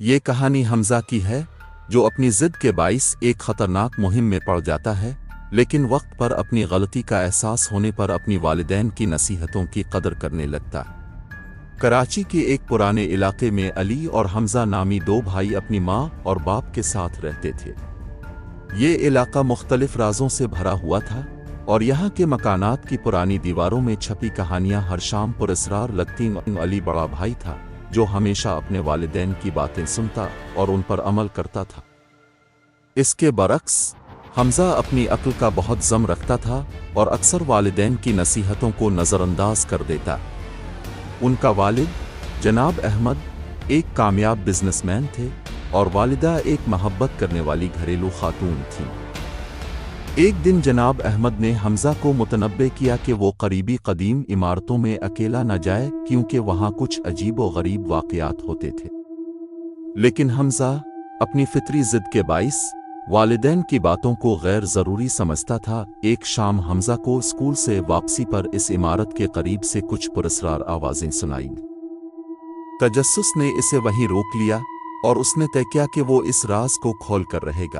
یہ کہانی حمزہ کی ہے جو اپنی ضد کے باعث ایک خطرناک مہم میں پڑ جاتا ہے، لیکن وقت پر اپنی غلطی کا احساس ہونے پر اپنی والدین کی نصیحتوں کی قدر کرنے لگتا ہے۔ کراچی کے ایک پرانے علاقے میں علی اور حمزہ نامی دو بھائی اپنی ماں اور باپ کے ساتھ رہتے تھے۔ یہ علاقہ مختلف رازوں سے بھرا ہوا تھا اور یہاں کے مکانات کی پرانی دیواروں میں چھپی کہانیاں ہر شام پراسرار لگتیں۔ علی بڑا بھائی تھا جو ہمیشہ اپنے والدین کی باتیں سنتا اور ان پر عمل کرتا تھا۔ اس کے برعکس حمزہ اپنی عقل کا بہت ضم رکھتا تھا اور اکثر والدین کی نصیحتوں کو نظر انداز کر دیتا۔ ان کا والد جناب احمد ایک کامیاب بزنس مین تھے اور والدہ ایک محبت کرنے والی گھریلو خاتون تھیں۔ ایک دن جناب احمد نے حمزہ کو متنبہ کیا کہ وہ قریبی قدیم عمارتوں میں اکیلا نہ جائے کیونکہ وہاں کچھ عجیب و غریب واقعات ہوتے تھے۔ لیکن حمزہ اپنی فطری ضد کے باعث والدین کی باتوں کو غیر ضروری سمجھتا تھا۔ ایک شام حمزہ کو اسکول سے واپسی پر اس عمارت کے قریب سے کچھ پراسرار آوازیں سنائیں۔ تجسس نے اسے وہیں روک لیا اور اس نے طے کیا کہ وہ اس راز کو کھول کر رہے گا۔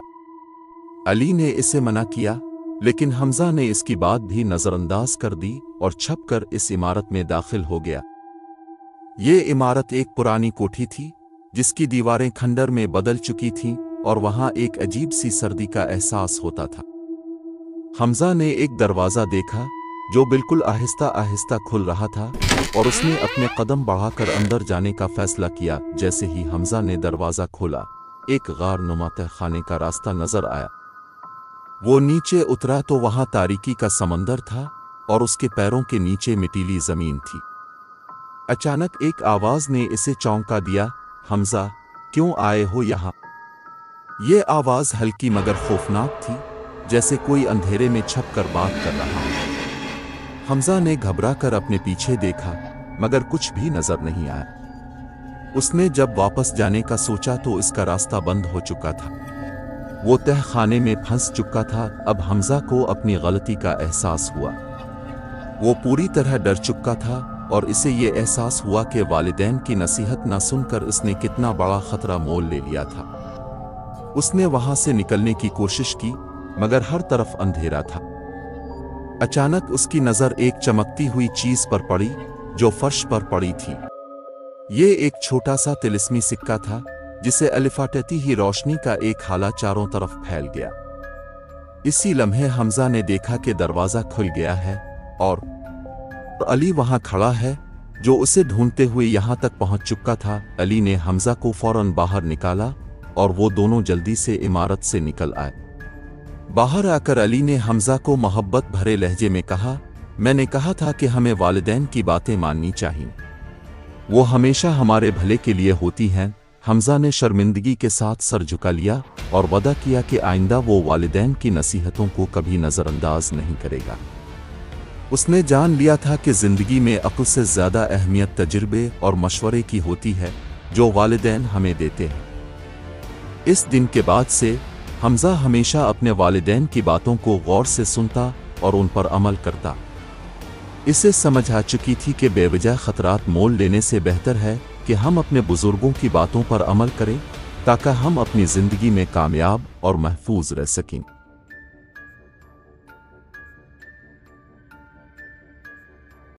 علی نے اسے منع کیا، لیکن حمزہ نے اس کی بات بھی نظر انداز کر دی اور چھپ کر اس عمارت میں داخل ہو گیا۔ یہ عمارت ایک پرانی کوٹھی تھی جس کی دیواریں کھنڈر میں بدل چکی تھیں اور وہاں ایک عجیب سی سردی کا احساس ہوتا تھا۔ حمزہ نے ایک دروازہ دیکھا جو بالکل آہستہ آہستہ کھل رہا تھا اور اس نے اپنے قدم بڑھا کر اندر جانے کا فیصلہ کیا۔ جیسے ہی حمزہ نے دروازہ کھولا، ایک غار نما تہ خانے کا راستہ نظر آیا۔ وہ نیچے اترا تو وہاں تاریکی کا سمندر تھا اور اس کے پیروں کے نیچے مٹیلی زمین تھی۔ اچانک ایک آواز نے اسے چونکا دیا، حمزہ کیوں آئے ہو یہاں؟ یہ آواز ہلکی مگر خوفناک تھی، جیسے کوئی اندھیرے میں چھپ کر بات کر رہا ہو۔ حمزہ نے گھبرا کر اپنے پیچھے دیکھا مگر کچھ بھی نظر نہیں آیا۔ اس نے جب واپس جانے کا سوچا تو اس کا راستہ بند ہو چکا تھا۔ وہ تہ خانے میں پھنس چکا تھا۔ اب حمزہ کو اپنی غلطی کا احساس ہوا۔ وہ پوری طرح ڈر چکا تھا اور اسے یہ احساس ہوا کہ والدین کی نصیحت نہ سن کر اس نے کتنا بڑا خطرہ مول لے لیا تھا۔ اس نے وہاں سے نکلنے کی کوشش کی مگر ہر طرف اندھیرا تھا۔ اچانک اس کی نظر ایک چمکتی ہوئی چیز پر پڑی جو فرش پر پڑی تھی۔ یہ ایک چھوٹا سا طلسمی سکہ تھا جسے الفاٹتی ہی روشنی کا ایک ہالہ چاروں طرف پھیل گیا۔ اسی لمحے حمزہ نے دیکھا کہ دروازہ کھل گیا ہے اور علی وہاں کھڑا ہے جو اسے ڈھونڈتے ہوئے یہاں تک پہنچ چکا تھا۔ علی نے حمزہ کو فوراً باہر نکالا اور وہ دونوں جلدی سے عمارت سے نکل آئے۔ باہر آ کر علی نے حمزہ کو محبت بھرے لہجے میں کہا، میں نے کہا تھا کہ ہمیں والدین کی باتیں ماننی چاہیے، وہ ہمیشہ ہمارے بھلے کے لیے ہوتی ہیں۔ حمزہ نے شرمندگی کے ساتھ سر جھکا لیا اور وعدہ کیا کہ آئندہ وہ والدین کی نصیحتوں کو کبھی نظر انداز نہیں کرے گا۔ اس نے جان لیا تھا کہ زندگی میں عقل سے زیادہ اہمیت تجربے اور مشورے کی ہوتی ہے جو والدین ہمیں دیتے ہیں۔ اس دن کے بعد سے حمزہ ہمیشہ اپنے والدین کی باتوں کو غور سے سنتا اور ان پر عمل کرتا۔ اسے سمجھ آ چکی تھی کہ بے وجہ خطرات مول لینے سے بہتر ہے کہ ہم اپنے بزرگوں کی باتوں پر عمل کریں تاکہ ہم اپنی زندگی میں کامیاب اور محفوظ رہ سکیں۔